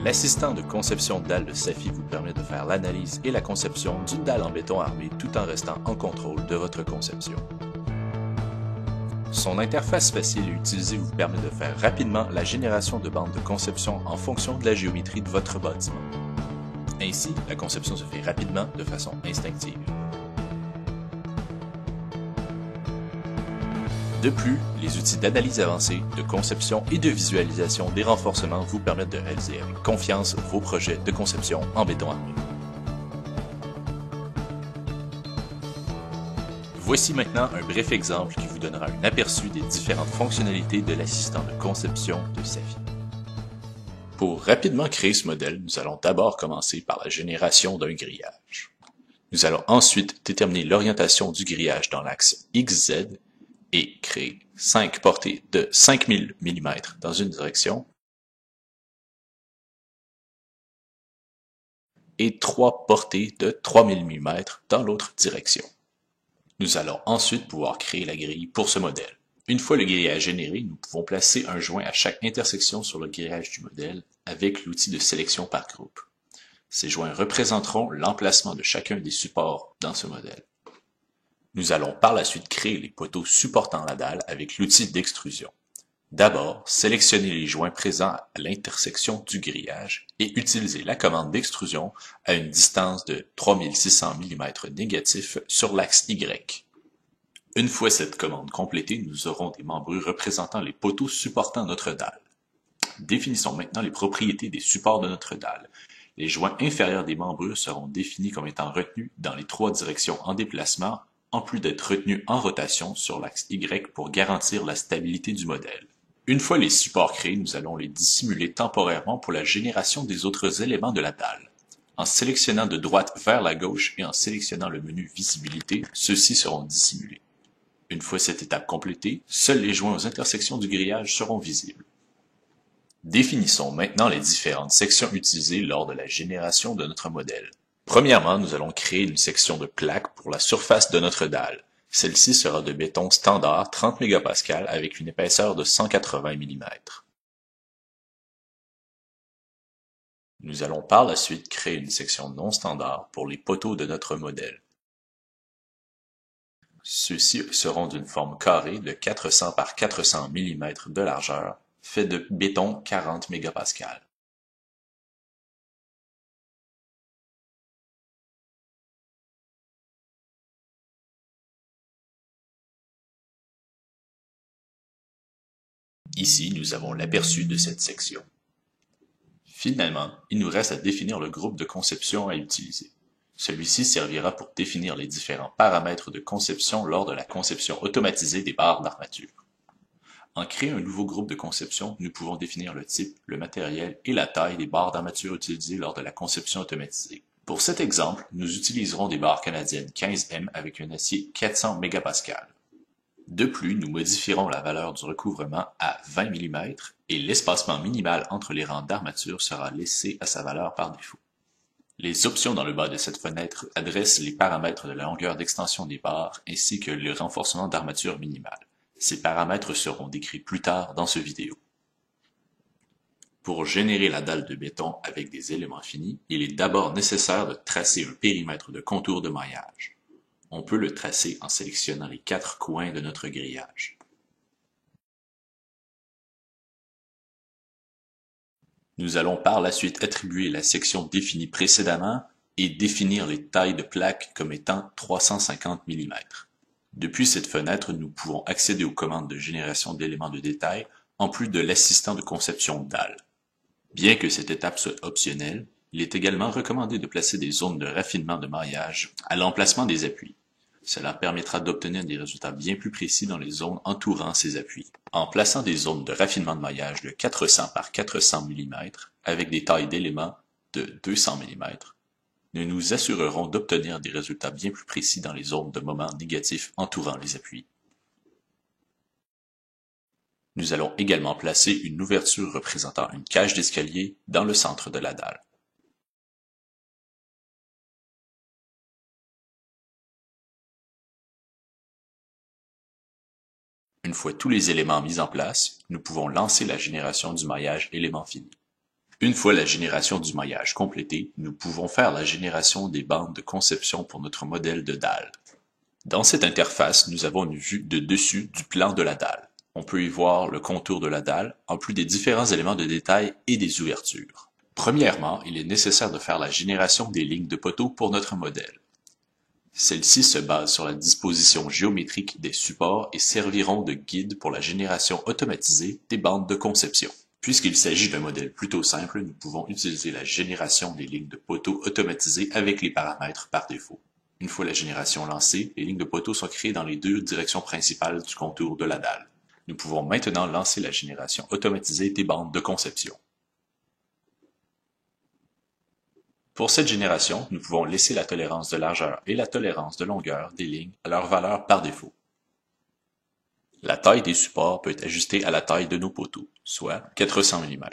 L'assistant de conception de dalle de Safi vous permet de faire l'analyse et la conception d'une dalle en béton armé tout en restant en contrôle de votre conception. Son interface facile à utiliser vous permet de faire rapidement la génération de bandes de conception en fonction de la géométrie de votre bâtiment. Ainsi, la conception se fait rapidement de façon instinctive. De plus, les outils d'analyse avancée, de conception et de visualisation des renforcements vous permettent de réaliser avec confiance vos projets de conception en béton armé. Voici maintenant un bref exemple qui vous donnera un aperçu des différentes fonctionnalités de l'assistant de conception de Safi. Pour rapidement créer ce modèle, nous allons d'abord commencer par la génération d'un grillage. Nous allons ensuite déterminer l'orientation du grillage dans l'axe XZ et créer 5 portées de 5000 mm dans une direction et 3 portées de 3000 mm dans l'autre direction. Nous allons ensuite pouvoir créer la grille pour ce modèle. Une fois le grillage généré, nous pouvons placer un joint à chaque intersection sur le grillage du modèle avec l'outil de sélection par groupe. Ces joints représenteront l'emplacement de chacun des supports dans ce modèle. Nous allons par la suite créer les poteaux supportant la dalle avec l'outil d'extrusion. D'abord, sélectionnez les joints présents à l'intersection du grillage et utilisez la commande d'extrusion à une distance de 3600 mm négatif sur l'axe Y. Une fois cette commande complétée, nous aurons des membrures représentant les poteaux supportant notre dalle. Définissons maintenant les propriétés des supports de notre dalle. Les joints inférieurs des membrures seront définis comme étant retenus dans les 3 directions en déplacement, en plus d'être retenus en rotation sur l'axe Y pour garantir la stabilité du modèle. Une fois les supports créés, nous allons les dissimuler temporairement pour la génération des autres éléments de la dalle. En sélectionnant de droite vers la gauche et en sélectionnant le menu Visibilité, ceux-ci seront dissimulés. Une fois cette étape complétée, seuls les joints aux intersections du grillage seront visibles. Définissons maintenant les différentes sections utilisées lors de la génération de notre modèle. Premièrement, nous allons créer une section de plaque pour la surface de notre dalle. Celle-ci sera de béton standard 30 MPa avec une épaisseur de 180 mm. Nous allons par la suite créer une section non standard pour les poteaux de notre modèle. Ceux-ci seront d'une forme carrée de 400 par 400 mm de largeur, fait de béton 40 MPa. Ici, nous avons l'aperçu de cette section. Finalement, il nous reste à définir le groupe de conception à utiliser. Celui-ci servira pour définir les différents paramètres de conception lors de la conception automatisée des barres d'armature. En créant un nouveau groupe de conception, nous pouvons définir le type, le matériel et la taille des barres d'armature utilisées lors de la conception automatisée. Pour cet exemple, nous utiliserons des barres canadiennes 15M avec un acier 400 MPa. De plus, nous modifierons la valeur du recouvrement à 20 mm et l'espacement minimal entre les rangs d'armature sera laissé à sa valeur par défaut. Les options dans le bas de cette fenêtre adressent les paramètres de la longueur d'extension des barres ainsi que le renforcement d'armature minimal. Ces paramètres seront décrits plus tard dans ce vidéo. Pour générer la dalle de béton avec des éléments finis, il est d'abord nécessaire de tracer un périmètre de contour de maillage. On peut le tracer en sélectionnant les 4 coins de notre grillage. Nous allons par la suite attribuer la section définie précédemment et définir les tailles de plaques comme étant 350 mm. Depuis cette fenêtre, nous pouvons accéder aux commandes de génération d'éléments de détail en plus de l'assistant de conception dalle. Bien que cette étape soit optionnelle, il est également recommandé de placer des zones de raffinement de maillage à l'emplacement des appuis. Cela permettra d'obtenir des résultats bien plus précis dans les zones entourant ces appuis. En plaçant des zones de raffinement de maillage de 400 par 400 mm avec des tailles d'éléments de 200 mm, nous nous assurerons d'obtenir des résultats bien plus précis dans les zones de moments négatifs entourant les appuis. Nous allons également placer une ouverture représentant une cage d'escalier dans le centre de la dalle. Une fois tous les éléments mis en place, nous pouvons lancer la génération du maillage élément fini. Une fois la génération du maillage complétée, nous pouvons faire la génération des bandes de conception pour notre modèle de dalle. Dans cette interface, nous avons une vue de dessus du plan de la dalle. On peut y voir le contour de la dalle, en plus des différents éléments de détail et des ouvertures. Premièrement, il est nécessaire de faire la génération des lignes de poteaux pour notre modèle. Celles-ci se basent sur la disposition géométrique des supports et serviront de guide pour la génération automatisée des bandes de conception. Puisqu'il s'agit d'un modèle plutôt simple, nous pouvons utiliser la génération des lignes de poteaux automatisées avec les paramètres par défaut. Une fois la génération lancée, les lignes de poteaux sont créées dans les deux directions principales du contour de la dalle. Nous pouvons maintenant lancer la génération automatisée des bandes de conception. Pour cette génération, nous pouvons laisser la tolérance de largeur et la tolérance de longueur des lignes à leur valeur par défaut. La taille des supports peut être ajustée à la taille de nos poteaux, soit 400 mm.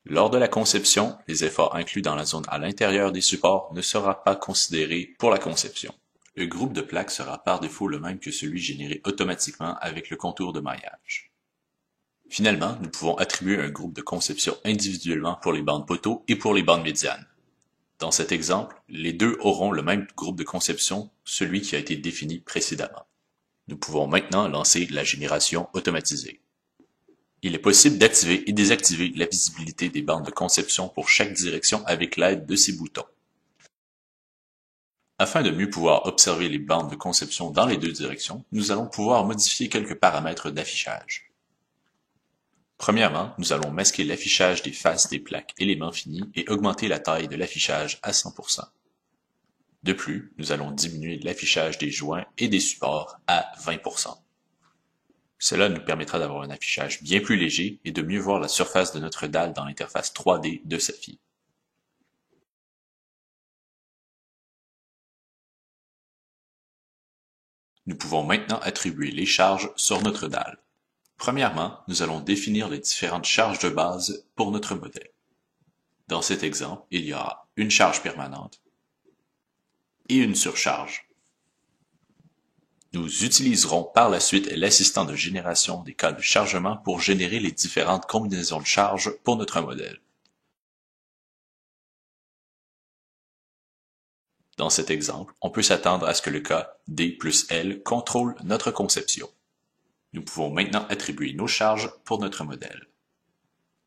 Lors de la conception, les efforts inclus dans la zone à l'intérieur des supports ne sera pas considéré pour la conception. Le groupe de plaques sera par défaut le même que celui généré automatiquement avec le contour de maillage. Finalement, nous pouvons attribuer un groupe de conception individuellement pour les bandes poteaux et pour les bandes médianes. Dans cet exemple, les deux auront le même groupe de conception, celui qui a été défini précédemment. Nous pouvons maintenant lancer la génération automatisée. Il est possible d'activer et désactiver la visibilité des bandes de conception pour chaque direction avec l'aide de ces boutons. Afin de mieux pouvoir observer les bandes de conception dans les deux directions, nous allons pouvoir modifier quelques paramètres d'affichage. Premièrement, nous allons masquer l'affichage des faces des plaques éléments finis et augmenter la taille de l'affichage à 100%. De plus, nous allons diminuer l'affichage des joints et des supports à 20%. Cela nous permettra d'avoir un affichage bien plus léger et de mieux voir la surface de notre dalle dans l'interface 3D de Safi. Nous pouvons maintenant attribuer les charges sur notre dalle. Premièrement, nous allons définir les différentes charges de base pour notre modèle. Dans cet exemple, il y aura une charge permanente et une surcharge. Nous utiliserons par la suite l'assistant de génération des cas de chargement pour générer les différentes combinaisons de charges pour notre modèle. Dans cet exemple, on peut s'attendre à ce que le cas D plus L contrôle notre conception. Nous pouvons maintenant attribuer nos charges pour notre modèle.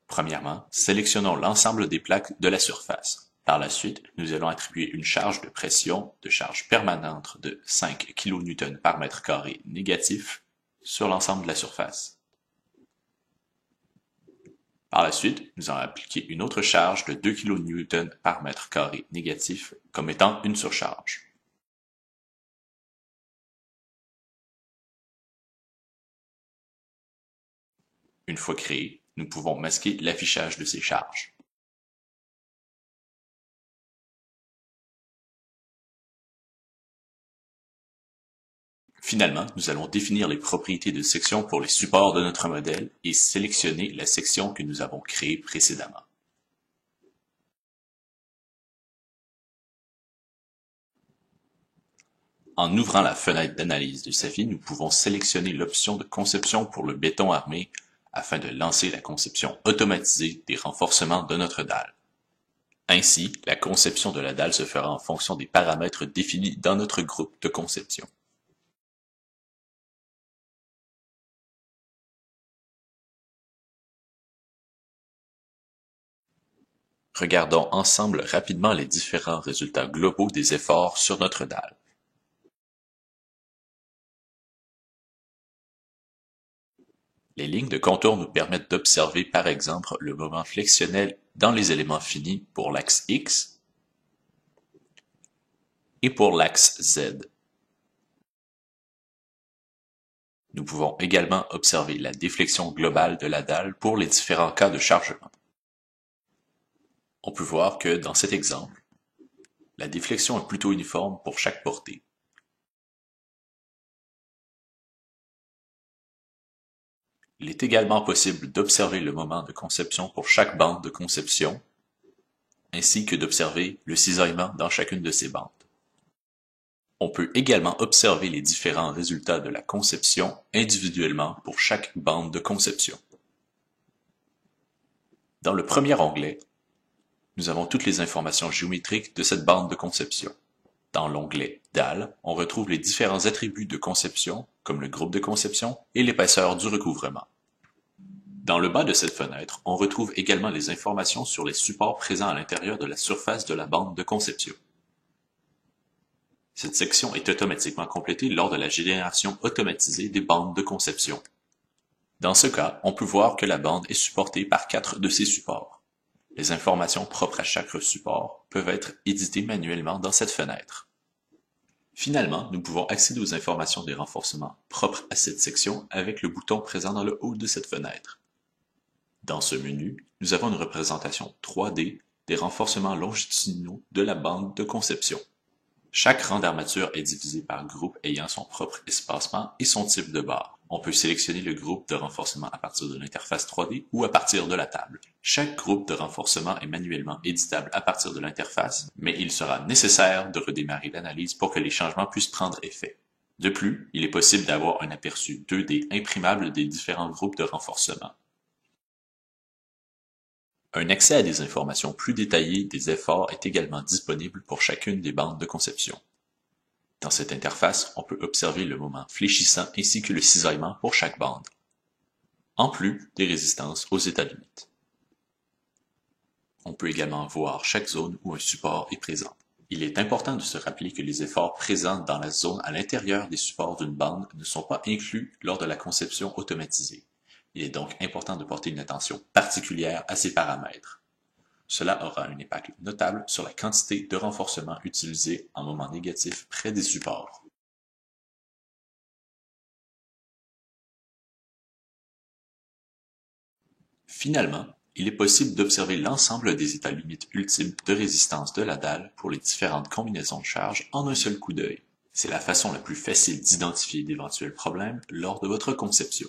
Premièrement, sélectionnons l'ensemble des plaques de la surface. Par la suite, nous allons attribuer une charge de pression de charge permanente de 5 kN par mètre carré négatif sur l'ensemble de la surface. Par la suite, nous allons appliquer une autre charge de 2 kN par mètre carré négatif comme étant une surcharge. Une fois créé, nous pouvons masquer l'affichage de ces charges. Finalement, nous allons définir les propriétés de section pour les supports de notre modèle et sélectionner la section que nous avons créée précédemment. En ouvrant la fenêtre d'analyse de Safi, nous pouvons sélectionner l'option de conception pour le béton armé afin de lancer la conception automatisée des renforcements de notre dalle. Ainsi, la conception de la dalle se fera en fonction des paramètres définis dans notre groupe de conception. Regardons ensemble rapidement les différents résultats globaux des efforts sur notre dalle. Les lignes de contour nous permettent d'observer par exemple le moment flexionnel dans les éléments finis pour l'axe X et pour l'axe Z. Nous pouvons également observer la déflexion globale de la dalle pour les différents cas de chargement. On peut voir que dans cet exemple, la déflexion est plutôt uniforme pour chaque portée. Il est également possible d'observer le moment de conception pour chaque bande de conception, ainsi que d'observer le cisaillement dans chacune de ces bandes. On peut également observer les différents résultats de la conception individuellement pour chaque bande de conception. Dans le premier onglet, Nous avons toutes les informations géométriques de cette bande de conception. Dans l'onglet Dalle, on retrouve les différents attributs de conception, comme le groupe de conception et l'épaisseur du recouvrement. Dans le bas de cette fenêtre, on retrouve également les informations sur les supports présents à l'intérieur de la surface de la bande de conception. Cette section est automatiquement complétée lors de la génération automatisée des bandes de conception. Dans ce cas, on peut voir que la bande est supportée par 4 de ces supports. Les informations propres à chaque support peuvent être éditées manuellement dans cette fenêtre. Finalement, nous pouvons accéder aux informations des renforcements propres à cette section avec le bouton présent dans le haut de cette fenêtre. Dans ce menu, nous avons une représentation 3D des renforcements longitudinaux de la bande de conception. Chaque rang d'armature est divisé par groupe ayant son propre espacement et son type de barre. On peut sélectionner le groupe de renforcement à partir de l'interface 3D ou à partir de la table. Chaque groupe de renforcement est manuellement éditable à partir de l'interface, mais il sera nécessaire de redémarrer l'analyse pour que les changements puissent prendre effet. De plus, il est possible d'avoir un aperçu 2D imprimable des différents groupes de renforcement. Un accès à des informations plus détaillées des efforts est également disponible pour chacune des bandes de conception. Dans cette interface, on peut observer le moment fléchissant ainsi que le cisaillement pour chaque bande, en plus des résistances aux états limites. On peut également voir chaque zone où un support est présent. Il est important de se rappeler que les efforts présents dans la zone à l'intérieur des supports d'une bande ne sont pas inclus lors de la conception automatisée. Il est donc important de porter une attention particulière à ces paramètres. Cela aura un impact notable sur la quantité de renforcement utilisé en moment négatif près des supports. Finalement, il est possible d'observer l'ensemble des états limites ultimes de résistance de la dalle pour les différentes combinaisons de charges en un seul coup d'œil. C'est la façon la plus facile d'identifier d'éventuels problèmes lors de votre conception.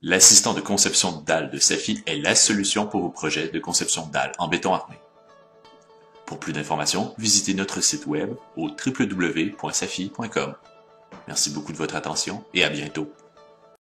L'assistant de conception de dalles de Safi est la solution pour vos projets de conception de dalles en béton armé. Pour plus d'informations, visitez notre site web au www.safi.com. Merci beaucoup de votre attention et à bientôt.